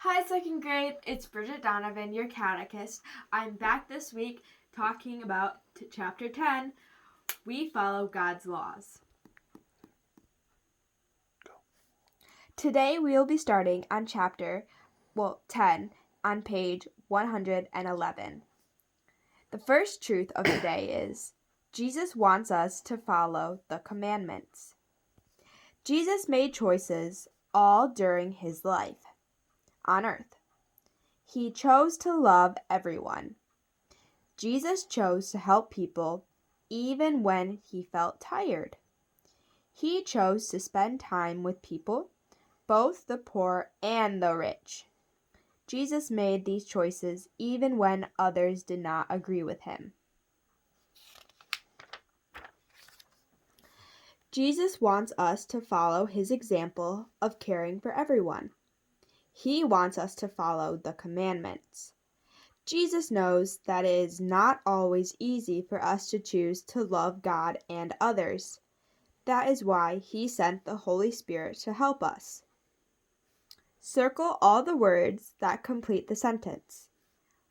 Hi, second grade. It's Bridget Donovan, your catechist. I'm back this week talking about chapter 10. We follow God's laws. Today we will be starting on chapter 10 on page 111. The first truth of today is Jesus wants us to follow the commandments. Jesus made choices all during his life on earth. He chose to love everyone. Jesus chose to help people even when he felt tired. He chose to spend time with people, both the poor and the rich. Jesus made these choices even when others did not agree with him. Jesus wants us to follow his example of caring for everyone. He wants us to follow the commandments. Jesus knows that it is not always easy for us to choose to love God and others. That is why he sent the Holy Spirit to help us. Circle all the words that complete the sentence.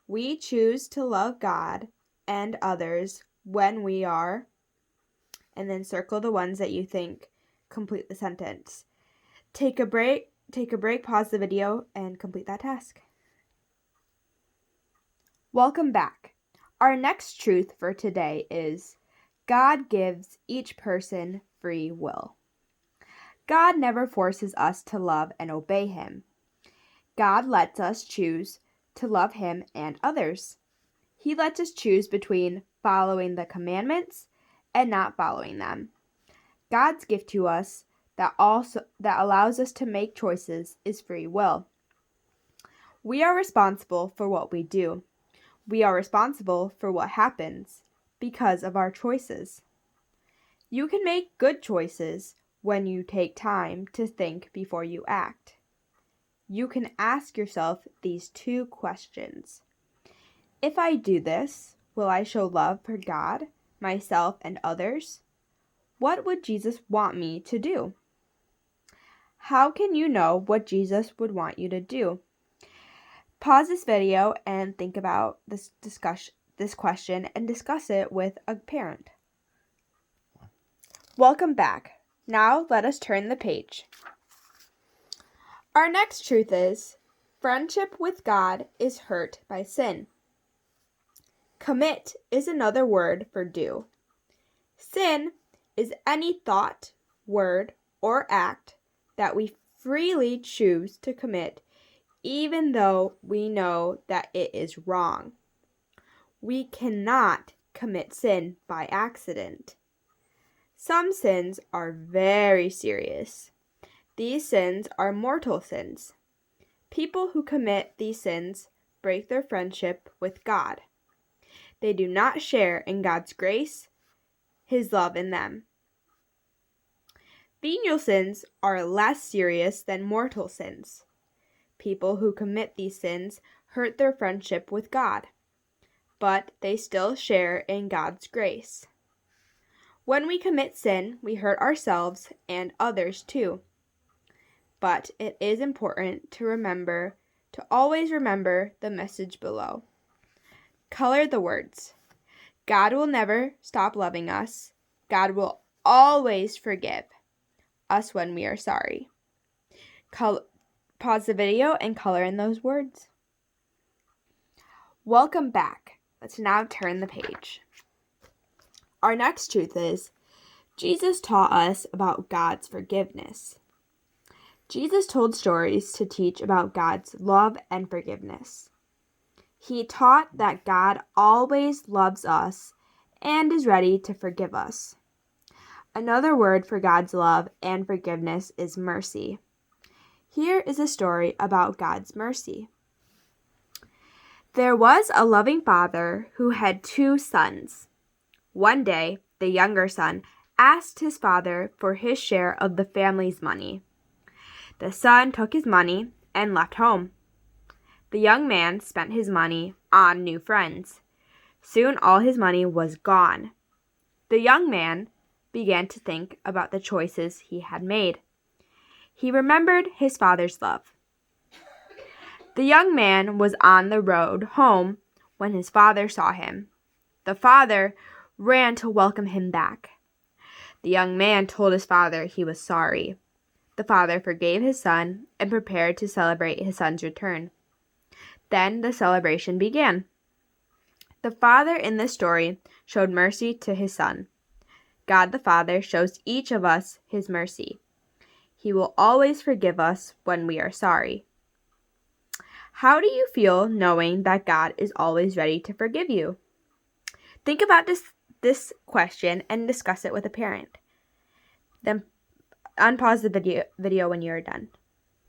We choose to love God and others when we are, and then circle the ones that you think complete the sentence. Take a break, pause the video, and complete that task. Welcome back. Our next truth for today is God gives each person free will. God never forces us to love and obey him. God lets us choose to love him and others. He lets us choose between following the commandments and not following them. God's gift to us that allows us to make choices is free will. We are responsible for what we do. We are responsible for what happens because of our choices. You can make good choices when you take time to think before you act. You can ask yourself these two questions. If I do this, will I show love for God, myself, and others? What would Jesus want me to do? How can you know what Jesus would want you to do? Pause this video and think about this question and discuss it with a parent. Welcome back. Now let us turn the page. Our next truth is, friendship with God is hurt by sin. Commit is another word for do. Sin is any thought, word, or act that we freely choose to commit even though we know that it is wrong. We cannot commit sin by accident. Some sins are very serious. These sins are mortal sins. People who commit these sins break their friendship with God. They do not share in God's grace, his love in them. Venial sins are less serious than mortal sins. People who commit these sins hurt their friendship with God, but they still share in God's grace. When we commit sin, we hurt ourselves and others too. But it is important to always remember the message below. Color the words. God will never stop loving us. God will always forgive us when we are sorry. Pause the video and color in those words. Welcome back. Let's now turn the page. Our next truth is, Jesus taught us about God's forgiveness. Jesus told stories to teach about God's love and forgiveness. He taught that God always loves us and is ready to forgive us. Another word for God's love and forgiveness is mercy. Here is a story about God's mercy. There was a loving father who had 2 sons. One day, the younger son asked his father for his share of the family's money. The son took his money and left home. The young man spent his money on new friends. Soon all his money was gone. The young man began to think about the choices he had made. He remembered his father's love. The young man was on the road home when his father saw him. The father ran to welcome him back. The young man told his father he was sorry. The father forgave his son and prepared to celebrate his son's return. Then the celebration began. The father in this story showed mercy to his son. God the Father shows each of us his mercy. He will always forgive us when we are sorry. How do you feel knowing that God is always ready to forgive you? Think about this question and discuss it with a parent. Then unpause the video when you are done.